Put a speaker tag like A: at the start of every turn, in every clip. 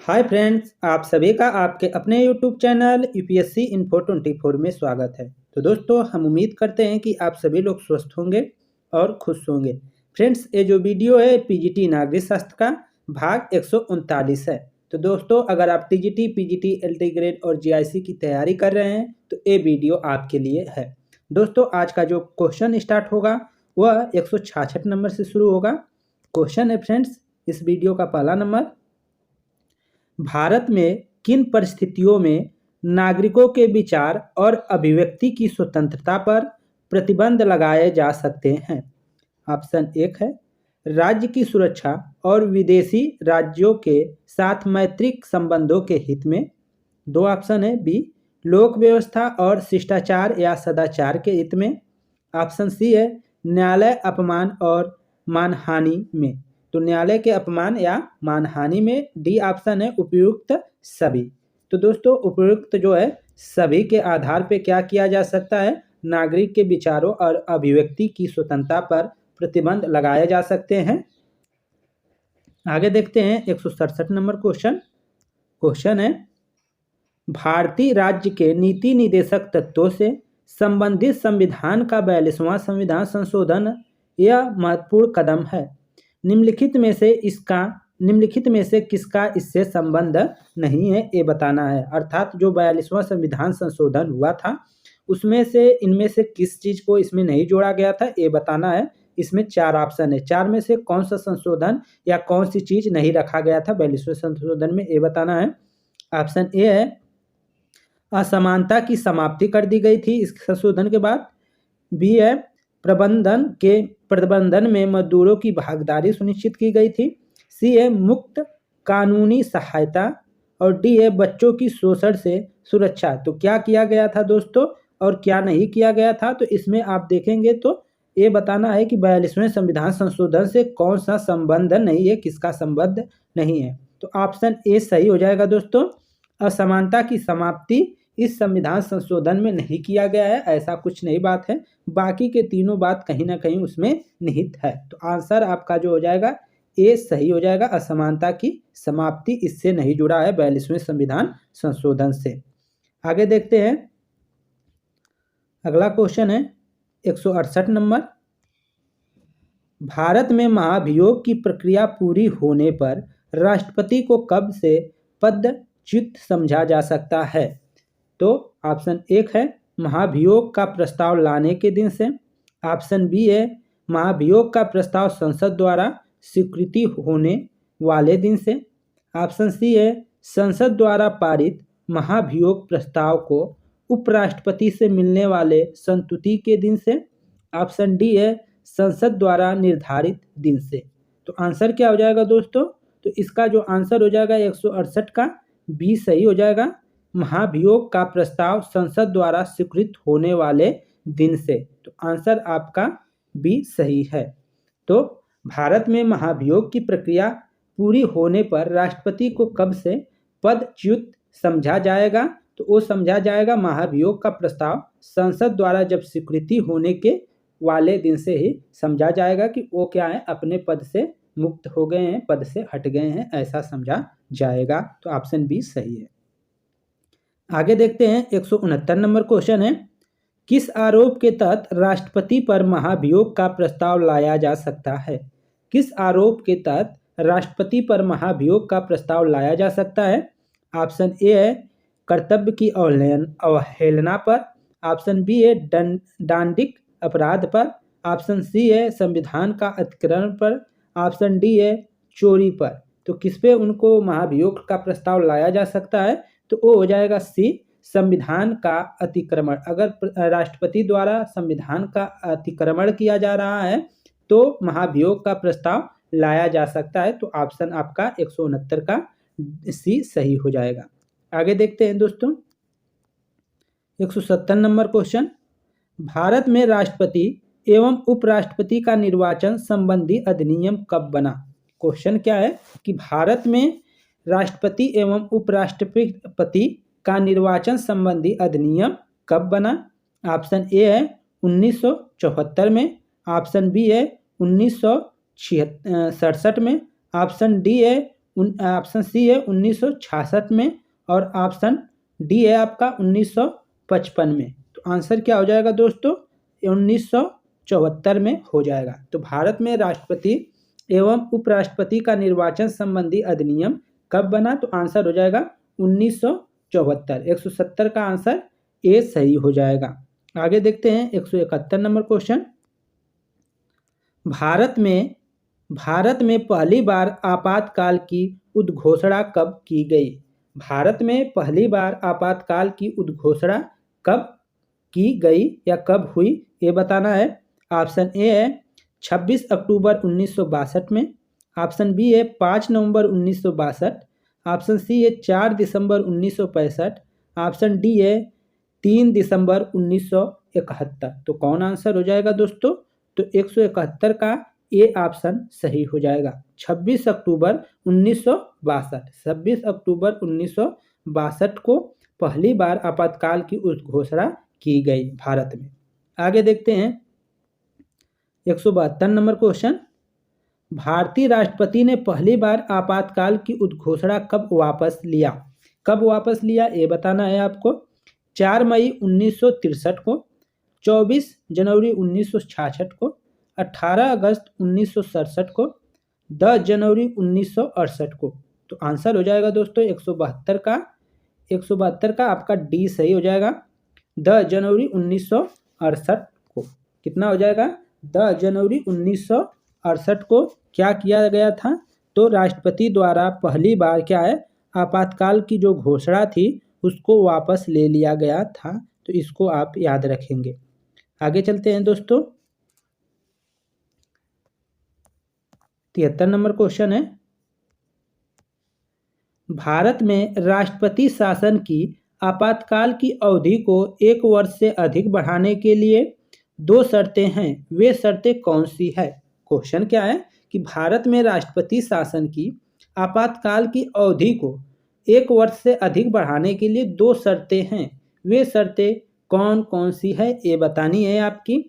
A: Hi friends, आप सभी का आपके अपने यूट्यूब चैनल यूपीएससी इन्फो 24 में स्वागत है। तो दोस्तों, हम उम्मीद करते हैं कि आप सभी लोग स्वस्थ होंगे और खुश होंगे। फ्रेंड्स, ये जो वीडियो है पीजीटी नागरिक शास्त्र का भाग 139 है। तो दोस्तों, अगर आप टीजीटी, पीजीटी, एलटी ग्रेड और जीआईसी की तैयारी कर रहे हैं तो ये वीडियो आपके लिए है। दोस्तों, आज का जो क्वेश्चन स्टार्ट होगा वह 166 नंबर से शुरू होगा। क्वेश्चन है फ्रेंड्स, इस वीडियो का पहला नंबर, भारत में किन परिस्थितियों में नागरिकों के विचार और अभिव्यक्ति की स्वतंत्रता पर प्रतिबंध लगाए जा सकते हैं। ऑप्शन 1 है राज्य की सुरक्षा और विदेशी राज्यों के साथ मैत्रिक संबंधों के हित में। 2 ऑप्शन है बी, लोक व्यवस्था और शिष्टाचार या सदाचार के हित में। ऑप्शन सी है न्यायालय अपमान और मानहानि में। तो न्यायालय के अपमान या मानहानि में। डी ऑप्शन है उपयुक्त सभी। तो दोस्तों, उपयुक्त जो है सभी के आधार पे क्या किया जा सकता है, नागरिक के विचारों और अभिव्यक्ति की स्वतंत्रता पर प्रतिबंध लगाए जा सकते हैं। आगे देखते हैं 167 नंबर क्वेश्चन है, भारतीय राज्य के नीति निदेशक तत्वों से संबंधित संविधान का 42वां संविधान संशोधन यह महत्वपूर्ण कदम है। निम्नलिखित में से किसका इससे संबंध नहीं है, ये बताना है। अर्थात जो 42वां संविधान संशोधन हुआ था उसमें से इनमें से किस चीज को इसमें नहीं जोड़ा गया था, ये बताना है। इसमें 4 ऑप्शन है, 4 में से कौन सा संशोधन या कौन सी चीज नहीं रखा गया था 42वें संशोधन में, ये बताना है। ऑप्शन ए है असमानता की समाप्ति कर दी गई थी इस संशोधन के बाद। बी है प्रबंधन में मजदूरों की भागीदारी सुनिश्चित की गई थी। सी है मुक्त कानूनी सहायता। और डी है बच्चों की शोषण से सुरक्षा। तो क्या किया गया था दोस्तों और क्या नहीं किया गया था, तो इसमें आप देखेंगे तो ये बताना है कि 42वें संविधान संशोधन से कौन सा संबंध नहीं है, किसका संबंध नहीं है। तो ऑप्शन ए सही हो जाएगा दोस्तों। असमानता की समाप्ति इस संविधान संशोधन में नहीं किया गया है, ऐसा कुछ नहीं बात है। बाकी के तीनों बात कहीं ना कहीं उसमें निहित है। तो आंसर आपका जो हो जाएगा ए सही हो जाएगा। असमानता की समाप्ति इससे नहीं जुड़ा है 42वें संविधान संशोधन से। आगे देखते हैं, अगला क्वेश्चन है 168 नंबर, भारत में महाभियोग की प्रक्रिया पूरी होने पर राष्ट्रपति को कब से पदच्युत समझा जा सकता है। तो ऑप्शन 1 है महाभियोग का प्रस्ताव लाने के दिन से। ऑप्शन बी है महाभियोग का प्रस्ताव संसद द्वारा स्वीकृति होने वाले दिन से। ऑप्शन सी है संसद द्वारा पारित महाभियोग प्रस्ताव को उपराष्ट्रपति से मिलने वाले संस्तुति के दिन से। ऑप्शन डी है संसद द्वारा निर्धारित दिन से। तो आंसर क्या हो जाएगा दोस्तों, तो इसका जो आंसर हो जाएगा 168 का बी सही हो जाएगा। महाभियोग का प्रस्ताव संसद द्वारा स्वीकृत होने वाले दिन से। तो आंसर आपका बी सही है। तो भारत में महाभियोग की प्रक्रिया पूरी होने पर राष्ट्रपति को कब से पदच्युत समझा जाएगा, तो वो समझा जाएगा महाभियोग का प्रस्ताव संसद द्वारा जब स्वीकृति होने के वाले दिन से ही समझा जाएगा कि वो क्या है, अपने पद से मुक्त हो गए हैं, पद से हट गए हैं, ऐसा समझा जाएगा। तो ऑप्शन बी सही है। आगे देखते हैं 169 नंबर क्वेश्चन है, किस आरोप के तहत राष्ट्रपति पर महाभियोग का प्रस्ताव लाया जा सकता है। किस आरोप के तहत राष्ट्रपति पर महाभियोग का प्रस्ताव लाया जा सकता है। ऑप्शन ए है कर्तव्य की अवहेलना पर। ऑप्शन बी है दंडिक अपराध पर। ऑप्शन सी है संविधान का अतिक्रमण पर। ऑप्शन डी है चोरी पर। तो किस पे उनको महाभियोग का प्रस्ताव लाया जा सकता है, तो वो हो जाएगा सी संविधान का अतिक्रमण। अगर राष्ट्रपति द्वारा संविधान का अतिक्रमण किया जा रहा है तो महाभियोग का प्रस्ताव लाया जा सकता है। तो ऑप्शन आपका 169 का सी सही हो जाएगा। आगे देखते हैं दोस्तों 170 नंबर क्वेश्चन, भारत में राष्ट्रपति एवं उपराष्ट्रपति का निर्वाचन संबंधी अधिनियम कब बना। क्वेश्चन क्या है कि भारत में राष्ट्रपति एवं उपराष्ट्रपति का निर्वाचन संबंधी अधिनियम कब बना। ऑप्शन ए है 1974 में। ऑप्शन बी है 1967 में। ऑप्शन डी है ऑप्शन सी है 1966 में और ऑप्शन डी है आपका 1955 में। तो आंसर क्या हो जाएगा दोस्तों? 1974 में हो जाएगा। तो भारत में राष्ट्रपति एवं उपराष्ट्रपति का निर्वाचन संबंधी अधिनियम कब बना? तो आंसर हो जाएगा 1974। 170 का आंसर ए सही हो जाएगा। आगे देखते हैं 171 नंबर क्वेश्चन। भारत में पहली बार आपातकाल की उद्घोषणा कब की गई? भारत में पहली बार आपातकाल की उद्घोषणा कब की गई या कब हुई, ये बताना है। ऑप्शन ए है 26 अक्टूबर 1962 में, ऑप्शन बी है 5 नवंबर 1962, ऑप्शन सी है 4 दिसंबर 1965, ऑप्शन डी है 3 दिसंबर 1971। तो कौन आंसर हो जाएगा दोस्तों? तो 171 का ए ऑप्शन सही हो जाएगा। 26 अक्टूबर 1962, 26 अक्टूबर 1962 को पहली बार आपातकाल की घोषणा की गई भारत में। आगे देखते हैं 172 नंबर क्वेश्चन। भारतीय राष्ट्रपति ने पहली बार आपातकाल की उद्घोषणा कब वापस लिया? कब वापस लिया ये बताना है आपको। 4 मई 1963 को, 24 जनवरी 1966 को, 18 अगस्त 1967 को, 10 जनवरी 1968 को। तो आंसर हो जाएगा दोस्तों 172 का आपका डी सही हो जाएगा। 10 जनवरी 1968 को कितना हो जाएगा? 10 जनवरी 1968 को क्या किया गया था? तो राष्ट्रपति द्वारा पहली बार क्या है, आपातकाल की जो घोषणा थी उसको वापस ले लिया गया था। तो इसको आप याद रखेंगे। आगे चलते हैं दोस्तों 73 नंबर क्वेश्चन है। भारत में राष्ट्रपति शासन की आपातकाल की अवधि को 1 वर्ष से अधिक बढ़ाने के लिए 2 शर्तें हैं, वे शर्तें कौन सी है? क्वेश्चन क्या है कि भारत में राष्ट्रपति शासन की आपातकाल की अवधि को 1 वर्ष से अधिक बढ़ाने के लिए 2 शर्तें हैं, वे शर्तें कौन कौन सी है ये बतानी है आपकी।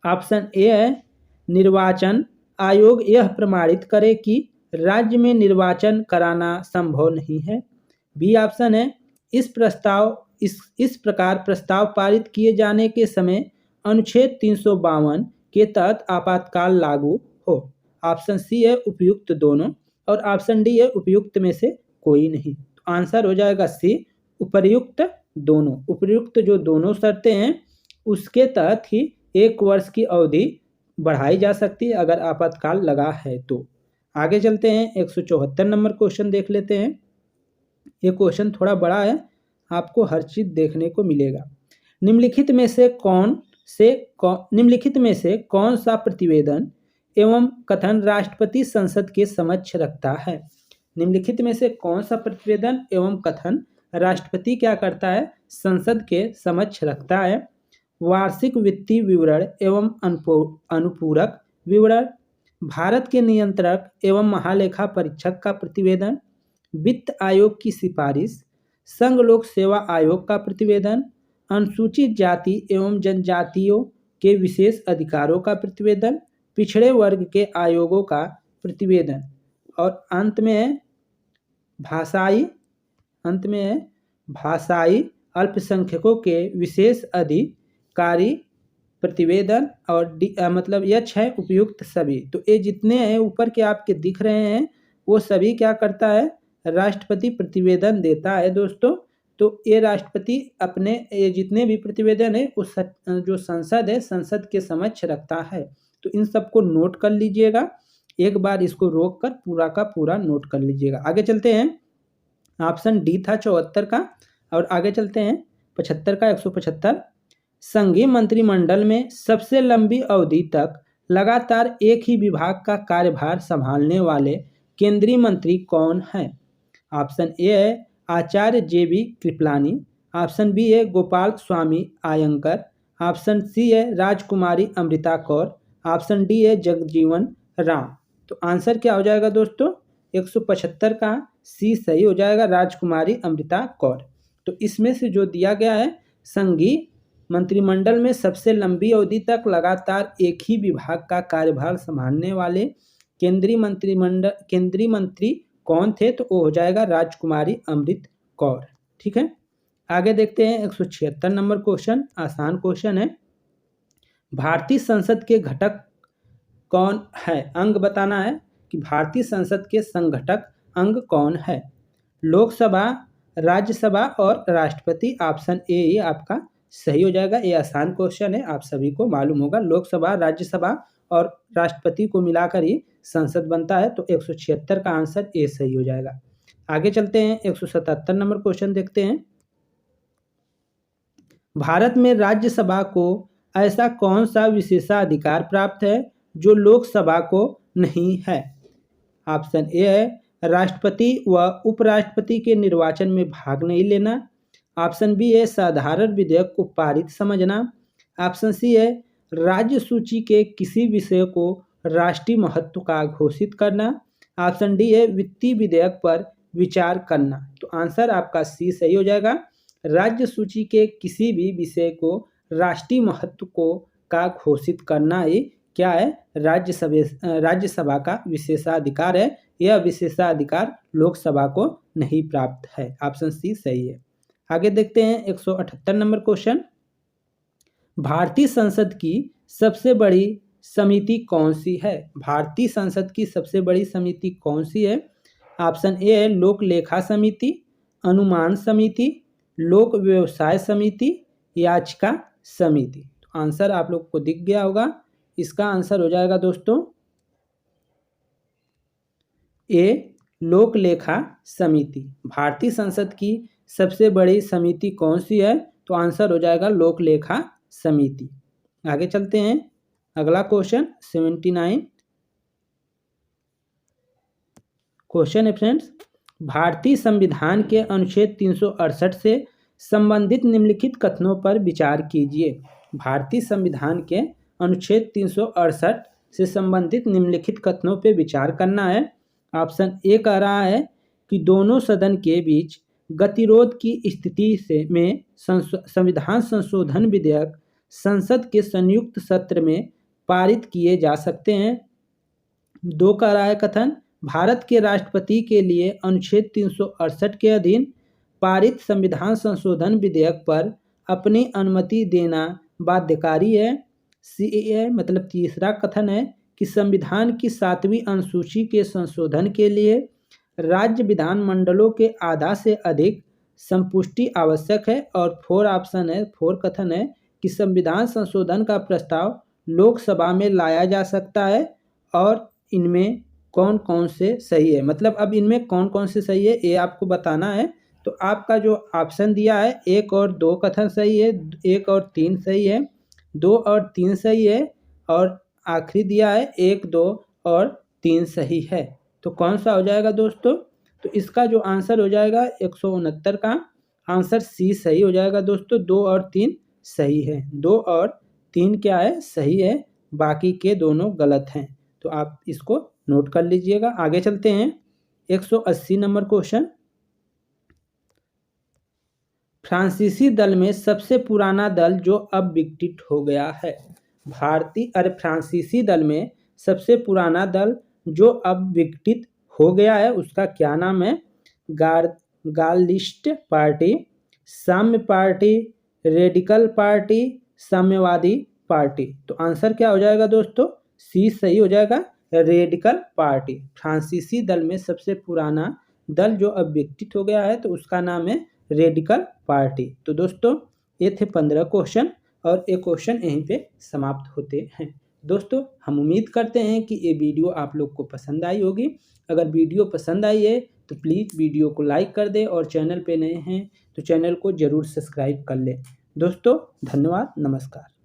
A: ऑप्शन ए है निर्वाचन आयोग यह प्रमाणित करे कि राज्य में निर्वाचन कराना संभव नहीं है। बी ऑप्शन है इस प्रकार प्रस्ताव पारित किए जाने के समय अनुच्छेद 352 के तहत आपातकाल लागू हो। ऑप्शन सी है उपयुक्त दोनों और ऑप्शन डी है उपयुक्त में से कोई नहीं। तो आंसर हो जाएगा सी उपर्युक्त दोनों। उपयुक्त जो दोनों शर्तें हैं उसके तहत ही 1 वर्ष की अवधि बढ़ाई जा सकती है अगर आपातकाल लगा है तो। आगे चलते हैं 174 नंबर क्वेश्चन देख लेते हैं। ये क्वेश्चन थोड़ा बड़ा है, आपको हर चीज देखने को मिलेगा। निम्नलिखित में से कौन सा प्रतिवेदन एवं कथन राष्ट्रपति संसद के समक्ष रखता है? निम्नलिखित में से कौन सा प्रतिवेदन एवं कथन राष्ट्रपति क्या करता है? संसद के समक्ष रखता है। वार्षिक वित्तीय विवरण एवं अनुपूरक विवरण, भारत के नियंत्रक एवं महालेखा परीक्षक का प्रतिवेदन, वित्त आयोग की सिफारिश, संघ लोक सेवा आयोग का प्रतिवेदन, अनुसूचित जाति एवं जनजातियों के विशेष अधिकारों का प्रतिवेदन, पिछड़े वर्ग के आयोगों का प्रतिवेदन और अंत में भाषाई अल्पसंख्यकों के विशेष अधिकारी प्रतिवेदन और मतलब यह 6 उपयुक्त सभी। तो ये जितने हैं ऊपर के आपके दिख रहे हैं वो सभी क्या करता है? राष्ट्रपति प्रतिवेदन देता है दोस्तों। तो ये राष्ट्रपति अपने ये जितने भी प्रतिवेदन है उस जो संसद है संसद के समक्ष रखता है। तो इन सबको नोट कर लीजिएगा, एक बार इसको रोक कर पूरा का पूरा नोट कर लीजिएगा। आगे चलते हैं, ऑप्शन डी था 74 का और आगे चलते हैं 75 का 175। संघीय मंत्रिमंडल में सबसे लंबी अवधि तक लगातार एक ही विभाग का कार्यभार संभालने वाले केंद्रीय मंत्री कौन है? ऑप्शन ए है आचार्य JB कृपलानी, ऑप्शन बी है गोपाल स्वामी आयंकर, ऑप्शन सी है राजकुमारी अमृता कौर, ऑप्शन डी है जगजीवन राम। तो आंसर क्या हो जाएगा दोस्तों? 175 का सी सही हो जाएगा, राजकुमारी अमृता कौर। तो इसमें से जो दिया गया है संघीय मंत्रिमंडल में सबसे लंबी अवधि तक लगातार एक ही विभाग का कार्यभार संभालने वाले केंद्रीय मंत्री कौन थे, तो वो हो जाएगा राजकुमारी अमृत कौर। ठीक है, आगे देखते हैं 176 नंबर क्वेश्चन, आसान क्वेश्चन है। भारतीय संसद के घटक कौन है? अंग बताना है कि भारतीय संसद के संघटक अंग कौन है। लोकसभा, राज्यसभा और राष्ट्रपति। ऑप्शन ए ये आपका सही हो जाएगा। ये आसान क्वेश्चन है, आप सभी को मालूम होगा। लोकसभा, राज्यसभा और राष्ट्रपति को मिलाकर ही संसद बनता है, तो 176 का आंसर ए सही हो जाएगा। आगे चलते हैं 177 नंबर क्वेश्चन देखते हैं। भारत में राज्यसभा को ऐसा कौन सा विशेषाधिकार प्राप्त है जो लोकसभा को नहीं है? ऑप्शन ए है राष्ट्रपति व उपराष्ट्रपति के निर्वाचन में भाग नहीं लेना। ऑप्शन बी है साधारण विधेयक को पारित समझना। ऑप्शन सी है राज्य सूची के किसी विषय को राष्ट्रीय महत्व का घोषित करना। ऑप्शन डी है वित्तीय विधेयक पर विचार करना। तो आंसर आपका सी सही हो जाएगा। राज्य सूची के किसी भी विषय को राष्ट्रीय महत्व को का घोषित करना ही क्या है? राज्यसभा का विशेषाधिकार है। यह विशेषाधिकार लोकसभा को नहीं प्राप्त है। ऑप्शन सी सही है। आगे देखते हैं 178 नंबर क्वेश्चन। भारतीय संसद की सबसे बड़ी समिति कौन सी है? भारतीय संसद की सबसे बड़ी समिति कौन सी है? ऑप्शन ए है लोक लेखा समिति, अनुमान समिति, लोक व्यवसाय समिति, याचिका समिति। तो आंसर आप लोग को दिख गया होगा। इसका आंसर हो जाएगा दोस्तों ए लोक लेखा समिति। भारतीय संसद की सबसे बड़ी समिति कौन सी है? तो आंसर हो जाएगा लोक लेखा समिति। आगे चलते हैं, अगला क्वेश्चन 79 क्वेश्चन है फ्रेंड्स। भारतीय संविधान के अनुच्छेद 368 से संबंधित निम्नलिखित कथनों पर विचार कीजिए। भारतीय संविधान के अनुच्छेद 368 से संबंधित निम्नलिखित कथनों पर विचार करना है। ऑप्शन ए कह रहा है कि दोनों सदन के बीच गतिरोध की स्थिति से में संविधान संशोधन विधेयक संसद के संयुक्त सत्र में पारित किए जा सकते हैं। दो कह रहा है कथन भारत के राष्ट्रपति के लिए अनुच्छेद 368 के अधीन पारित संविधान संशोधन विधेयक पर अपनी अनुमति देना बाध्यकारी है। सी मतलब तीसरा कथन है कि संविधान की 7वीं अनुसूची के संशोधन के लिए राज्य विधानमंडलों के आधा से अधिक संपुष्टि आवश्यक है। और फोर कथन है कि संविधान संशोधन का प्रस्ताव लोकसभा में लाया जा सकता है और इनमें कौन कौन से सही है। मतलब अब इनमें कौन कौन से सही है ये आपको बताना है। तो आपका जो ऑप्शन दिया है 1 और 2 कथन सही है, 1 और 3 सही है, 2 और 3 सही है और आखिरी दिया है 1, 2 और 3 सही है। तो कौन सा हो जाएगा दोस्तों? तो इसका जो आंसर हो जाएगा 169 का आंसर सी सही हो जाएगा दोस्तों। 2 और 3 सही है, 2 और 3 क्या है? सही है, बाकी के दोनों गलत हैं। तो आप इसको नोट कर लीजिएगा। आगे चलते हैं 180 नंबर क्वेश्चन। फ्रांसीसी दल में सबसे पुराना दल जो अब विकसित हो गया है। फ्रांसीसी दल में सबसे पुराना दल जो अब विकसित हो गया है उसका क्या नाम है? गालिस्ट पार्टी, साम्य पार्टी, रेडिकल पार्टी, साम्यवादी पार्टी। तो आंसर क्या हो जाएगा दोस्तों? सी सही हो जाएगा, रेडिकल पार्टी। फ्रांसीसी दल में सबसे पुराना दल जो अब विकसित हो गया है तो उसका नाम है रेडिकल पार्टी। तो दोस्तों ये थे 15 क्वेश्चन और ये क्वेश्चन यहीं पे समाप्त होते हैं। दोस्तों हम उम्मीद करते हैं कि ये वीडियो आप लोग को पसंद आई होगी। अगर वीडियो पसंद आई है तो प्लीज़ वीडियो को लाइक कर दें और चैनल पे नए हैं तो चैनल को ज़रूर सब्सक्राइब कर लें। दोस्तों धन्यवाद, नमस्कार।